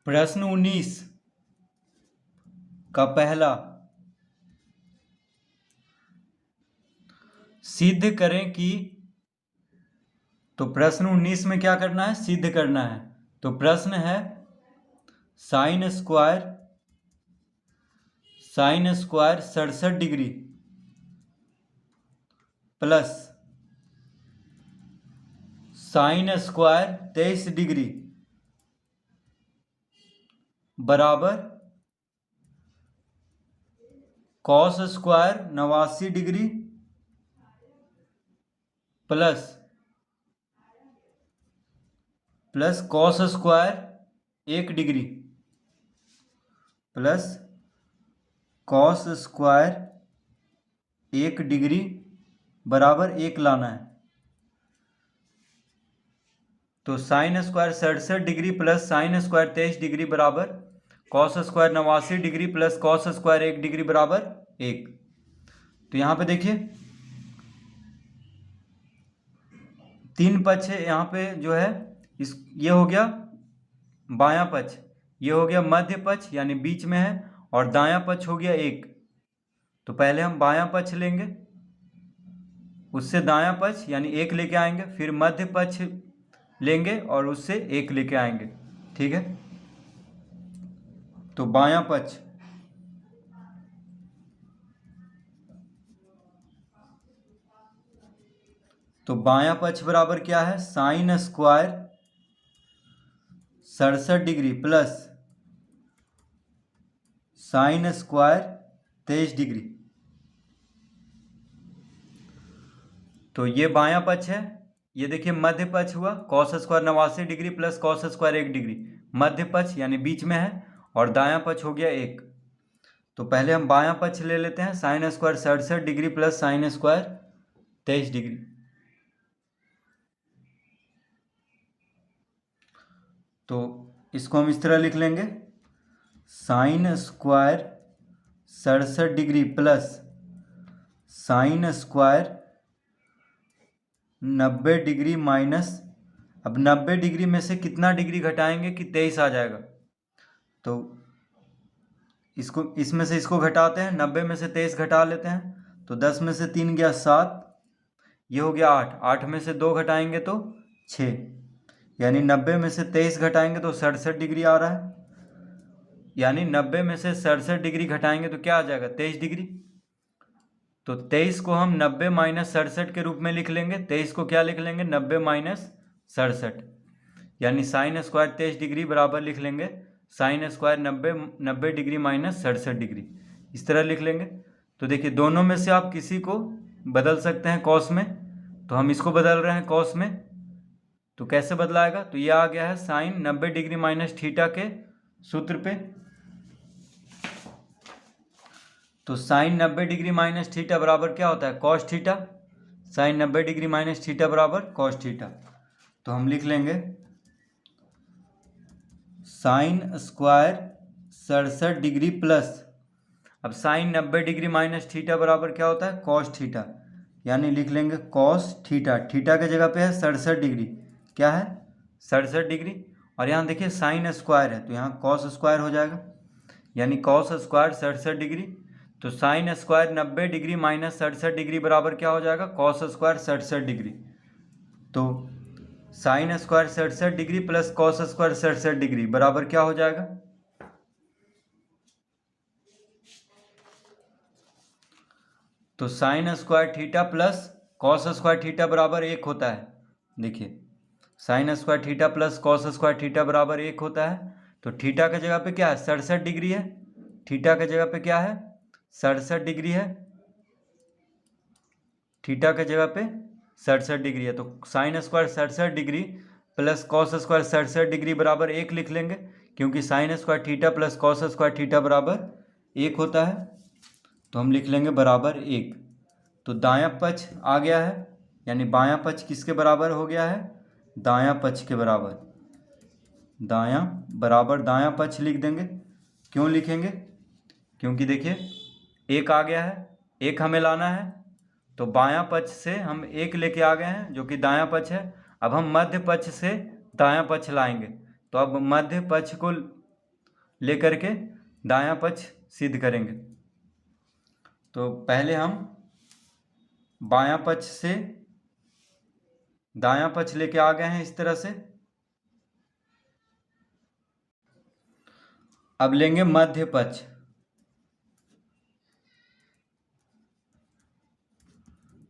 प्रश्न 19 का पहला, सिद्ध करें कि। तो प्रश्न 19 में क्या करना है? सिद्ध करना है। तो प्रश्न है sine square 67 degree plus sine square 23 degree बराबर cos square 89 degree plus cos square 1 degree plus cos square 1 degree बराबर 1 लाना है। तो sine square 67 degree plus sine square 23 degree बराबर cos square 89 degree plus cos square 1 degree बराबर 1। तो यहाँ पे देखिए 3 पक्ष है यहाँ पे जो है ये हो गया बायां पक्ष, ये हो गया मध्य पक्ष यानी बीच में है, और दायां पक्ष हो गया 1। तो पहले हम बायां पक्ष लेंगे, उससे दायां पक्ष यानी 1 लेके आएंगे, फिर मध्य पक्ष लेंगे और उससे 1 लेके आएंगे। ठीक है, तो बायां पक्ष बराबर क्या है? Sine square 67 degree plus sine square 23 degree. तो ये बायां पक्ष है, ये देखिए मध्य पक्ष हुआ cos square 89 degree plus cos square 1 degree, मध्य पक्ष यानी बीच में है, और दायां पक्ष हो गया 1। तो पहले हम बायां पक्ष ले लेते हैं, sign square 67 degree plus sine square 23 degree. तो इसको हम इस तरह लिख लेंगे, sine square 67 degree plus sine square 90 degree minus, अब 90 डिग्री में से कितना डिग्री घटाएंगे कि 23 आ जाएगा। तो इसको इसमें से इसको घटाते हैं, 90 में से 23 घटा लेते हैं। तो 10 में से 3 गया 7, ये हो गया 8, 8 में से 2 घटाएंगे तो 6, यानी 90 में से 23 घटाएंगे तो 67 डिग्री आ रहा है। यानी 90 में से 67 डिग्री घटाएंगे तो क्या आ जाएगा? 23 डिग्री। तो 23 को हम 90 माइनस 67 के रूप में लिख लेंगे। 23 को क्या लिख लेंगे? 90 माइनस 67, यानी साइन स्क्वायर 23 डिग्री बराबर लिख लेंगे sine square 90 degree minus 67 degree, इस तरह लिख लेंगे। तो देखिए दोनों में से आप किसी को बदल सकते हैं कॉस में, तो हम इसको बदल रहे हैं कॉस में। तो कैसे बदलाएगा? तो ये आ गया है साइन 90 डिग्री माइनस थीटा के सूत्र पे। तो साइन 90 डिग्री माइनस थीटा बराबर क्या होता है? Cos theta. Sine 90 degree minus theta बराबर कॉस थीटा। तो हम लिख लेंगे साइन स्क्वायर 67 डिग्री प्लस, अब साइन 90 डिग्री माइनस थीटा बराबर क्या होता है? कॉस थीटा, यानी लिख लेंगे कॉस थीटा। थीटा के जगह पे है 67 डिग्री, क्या है? 67 डिग्री। और यहाँ देखिए साइन स्क्वायर है तो यहाँ कॉस स्क्वायर हो जाएगा, यानी कॉस स्क्वायर 67 डिग्री। तो sine square 90 degree minus 67 degree बराबर क्या हो जाएगा? Cos square 67 degree. तो sine square 67 degree plus cos square 67 degree बराबर क्या हो जाएगा? तो sine square theta plus cos square theta बराबर 1 होता है। देखिए sine square theta plus cos square theta बराबर 1 होता है। तो थीटा की जगह पे क्या है? 67 डिग्री है। थीटा की जगह पे क्या है? 67 डिग्री है। थीटा की जगह पे 67 डिग्री है। तो sine square 67 degree plus cos square 67 degree बराबर 1 लिख लेंगे, क्योंकि sign square theta plus cos square theta बराबर 1 होता है। तो हम लिख लेंगे बराबर 1। तो दायां पक्ष आ गया है, यानी बायां पक्ष किसके बराबर हो गया है? दायां पक्ष के बराबर। दायां बराबर दायां पक्ष लिख देंगे। क्यों लिखेंगे? क्योंकि देखिए 1 आ गया है, 1 हमें लाना है। तो बायां पक्ष से हम 1 लेके आ गए हैं जो कि दायां पक्ष है। अब हम मध्य पक्ष से दायां पक्ष लाएंगे। तो अब मध्य पक्ष को लेकर के दायां पक्ष सिद्ध करेंगे। तो पहले हम बायां पक्ष से दायां पक्ष लेके आ गए हैं इस तरह से। अब लेंगे मध्य पक्ष।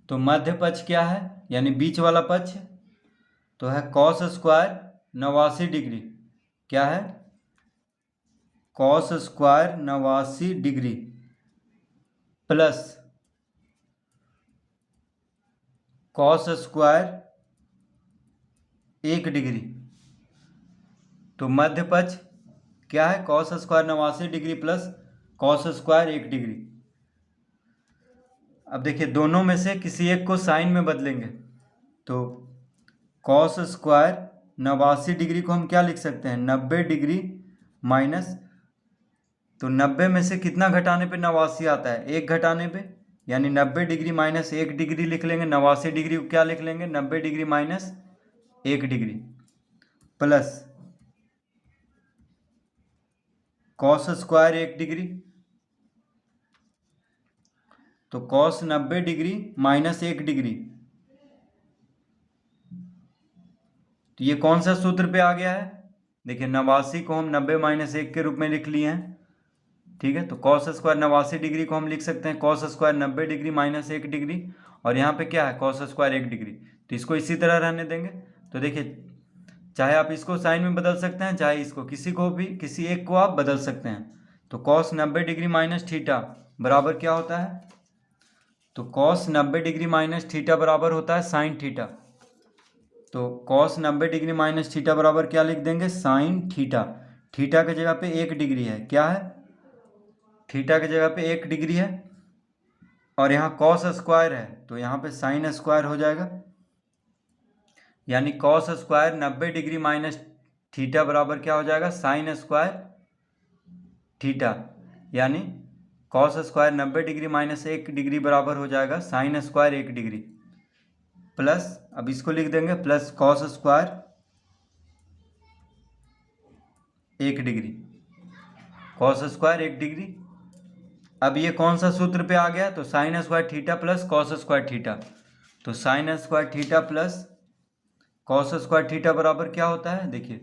तो मध्य पक्ष क्या है, यानी बीच वाला पक्ष, तो है कॉस स्क्वायर 89 डिग्री। क्या है, cos square 89 degree plus cos square 1 degree. तो मध्य पक्ष क्या है, cos square 89 degree plus cos square 1 degree. अब देखिए दोनों में से किसी एक को साइन में बदलेंगे। तो कॉस स्क्वायर 89 डिग्री को हम क्या लिख सकते हैं, 90 डिग्री माइनस, तो 90 में से कितना घटाने पे 89 आता है, 1 घटाने पे, यानी 90 डिग्री माइनस 1 डिग्री लिख लेंगे। 89 डिग्री को क्या लिख लेंगे, 90 degree minus 1 degree plus cos square 1 degree. तो कॉस 90 डिग्री माइनस 1 डिग्री, तो ये कौन सा सूत्र पे आ गया है, देखिए 89 को हम 90 माइनस 1 के रूप में लिख लिए हैं। ठीक है, तो कॉस स्क्वायर 89 डिग्री को हम लिख सकते हैं cos square 90 degree minus 1 degree, और यहाँ पे क्या है, कॉस स्क्वायर 1 डिग्री। तो इसको इसी तरह रहने देंगे। तो देखिए चाहे आप इसको साइन में बदल सकते हैं, चाहे इसको, किसी को भी, किसी एक को आप बदल सकते हैं। तो कॉस 90 डिग्री माइनस थीटा बराबर क्या होता है, तो कॉस 90 डिग्री माइनस थीटा बराबर होता है साइन थीटा। तो कॉस 90 डिग्री माइनस थीटा बराबर क्या लिख देंगे, साइन थीटा। थीटा की जगह पे 1 डिग्री है, क्या है, थीटा की जगह पे 1 डिग्री है, और यहाँ कॉस स्क्वायर है तो यहाँ पे साइन स्क्वायर हो जाएगा। यानी cos square 90 degree minus theta बराबर क्या हो जाएगा, साइन स्क्वायर थीटा। यानी cos square 90 degree minus 1 degree बराबर हो जाएगा साइन स्क्वायर 1 डिग्री प्लस, अब इसको लिख देंगे plus cos square 1 degree, cos square 1 degree. अब ये कौन सा सूत्र पे आ गया, तो sine square theta plus cos square theta. तो sine square theta plus cos square theta बराबर क्या होता है, देखिए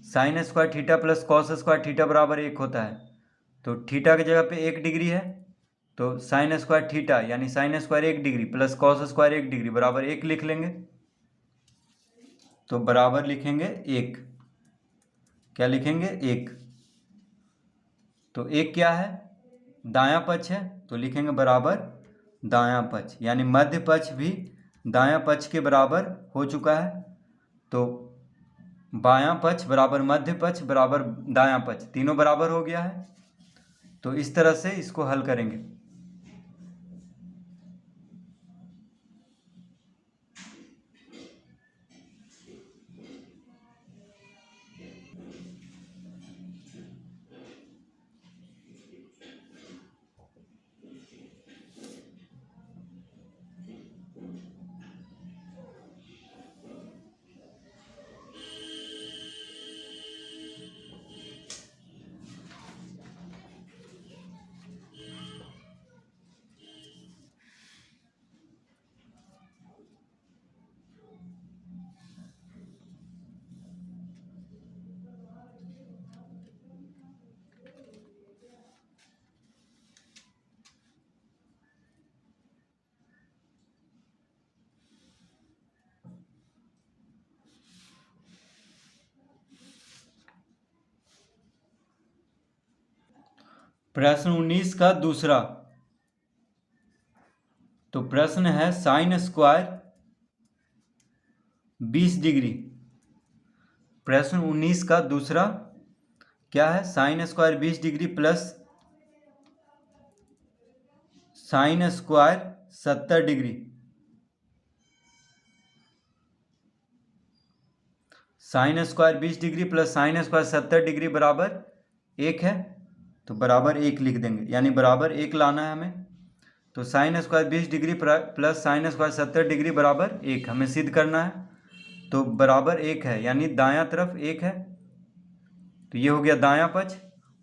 sine square theta plus cos square theta बराबर 1 होता है। तो थीटा की जगह पे 1 डिग्री है, तो साइन स्क्वायर थीटा यानी sine square 1 degree plus cos square 1 degree बराबर 1 लिख लेंगे। तो बराबर लिखेंगे 1, क्या लिखेंगे, 1। तो 1 क्या है, दायां पक्ष है, तो लिखेंगे बराबर दायां पक्ष, यानी मध्य पक्ष भी दायां पक्ष के बराबर हो चुका है। तो बायां पक्ष बराबर मध्य पक्ष बराबर दायां पक्ष, तीनों बराबर हो गया है। तो इस तरह से इसको हल करेंगे। प्रश्न 19 का दूसरा। तो प्रश्न है साइन स्क्वायर 20 डिग्री। प्रश्न 19 का दूसरा क्या है, sine square 20 degree plus sine square 70 degree. Sign square 20 degree plus sine square 70 degree बराबर 1 है, तो बराबर 1 लिख देंगे, यानी बराबर 1 लाना है हमें। तो sine square 20 degree plus sine square 70 degree बराबर 1 हमें सिद्ध करना है। तो बराबर 1 है, यानी दायां तरफ 1 है, तो ये हो गया दायां पक्ष।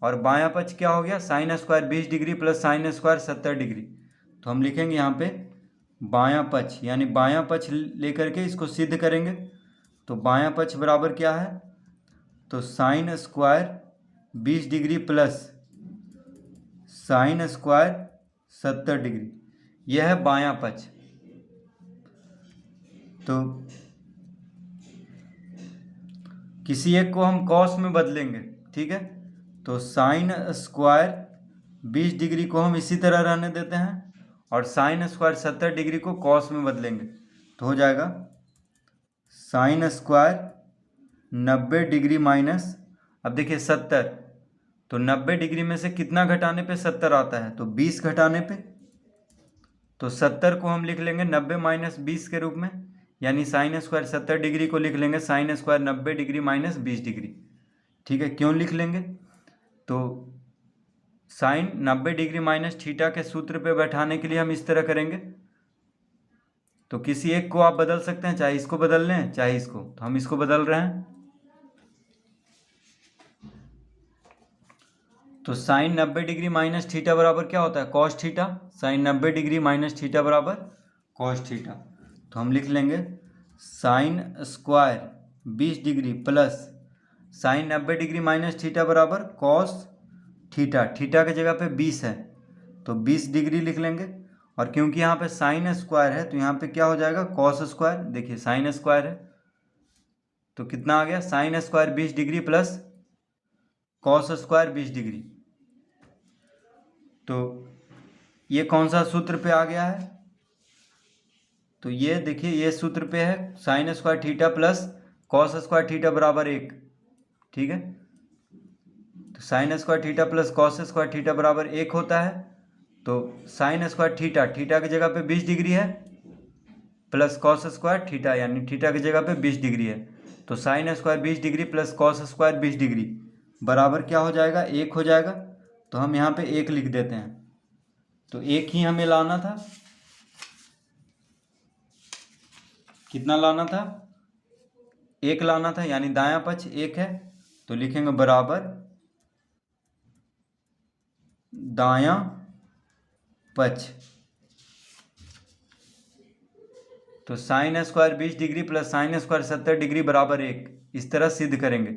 और बायां पक्ष क्या हो गया, sign square 20 degree plus sine square 70 degree. तो हम लिखेंगे यहाँ पे बायां पक्ष, यानी बायां पक्ष लेकर के इसको सिद्ध करेंगे। तो बायां पक्ष बराबर क्या है, तो sine square 20 degree plus sine square 70 degree, यह है बायां पक्ष। तो किसी एक को हम कॉस में बदलेंगे, ठीक है। तो साइन स्क्वायर 20 डिग्री को हम इसी तरह रहने देते हैं और साइन स्क्वायर 70 डिग्री को कॉस में बदलेंगे। तो हो जाएगा साइन स्क्वायर 90 डिग्री माइनस, अब देखिए 70, तो 90 डिग्री में से कितना घटाने पे 70 आता है, तो 20 घटाने पे। तो 70 को हम लिख लेंगे 90 माइनस 20 के रूप में, यानी साइन स्क्वायर 70 डिग्री को लिख लेंगे sine square 90 degree minus 20 degree. ठीक है, क्यों लिख लेंगे, तो साइन 90 डिग्री माइनस थीटा के सूत्र पे बैठाने के लिए हम इस तरह करेंगे। तो किसी एक को आप बदल सकते हैं, चाहे इसको बदल लें चाहे इसको, तो हम इसको बदल रहे हैं। तो साइन 90 डिग्री माइनस थीटा बराबर क्या होता है, cos theta. Sine 90 degree minus theta बराबर कॉस थीटा। तो हम लिख लेंगे sine square 20 degree plus sine 90 degree minus theta बराबर कॉस थीटा। थीटा की जगह पे 20 है तो 20 डिग्री लिख लेंगे, और क्योंकि यहाँ पे साइन स्क्वायर है तो यहाँ पे क्या हो जाएगा, कॉस स्क्वायर। देखिए साइन स्क्वायर है तो कितना आ गया, sign square 20 degree plus cos square 20 degree. तो ये कौन सा सूत्र पे आ गया है, तो ये देखिए ये सूत्र पे है, sine square theta plus cos square theta बराबर 1। ठीक है, तो sine square theta plus cos square theta बराबर 1 होता है। तो साइन स्क्वायर थीटा, थीटा की जगह पे 20 डिग्री है, प्लस कॉस स्क्वायर थीटा, यानी थीटा की जगह पे 20 डिग्री है। तो sine square 20 degree plus cos square 20 degree बराबर क्या हो जाएगा, 1 हो जाएगा। तो हम यहाँ पे 1 लिख देते हैं। तो 1 ही हमें लाना था, कितना लाना था, 1 लाना था, यानी दायां पक्ष 1 है। तो लिखेंगे बराबर दायां पक्ष। तो sine square 20 degree plus sine square 70 degree बराबर 1, इस तरह सिद्ध करेंगे।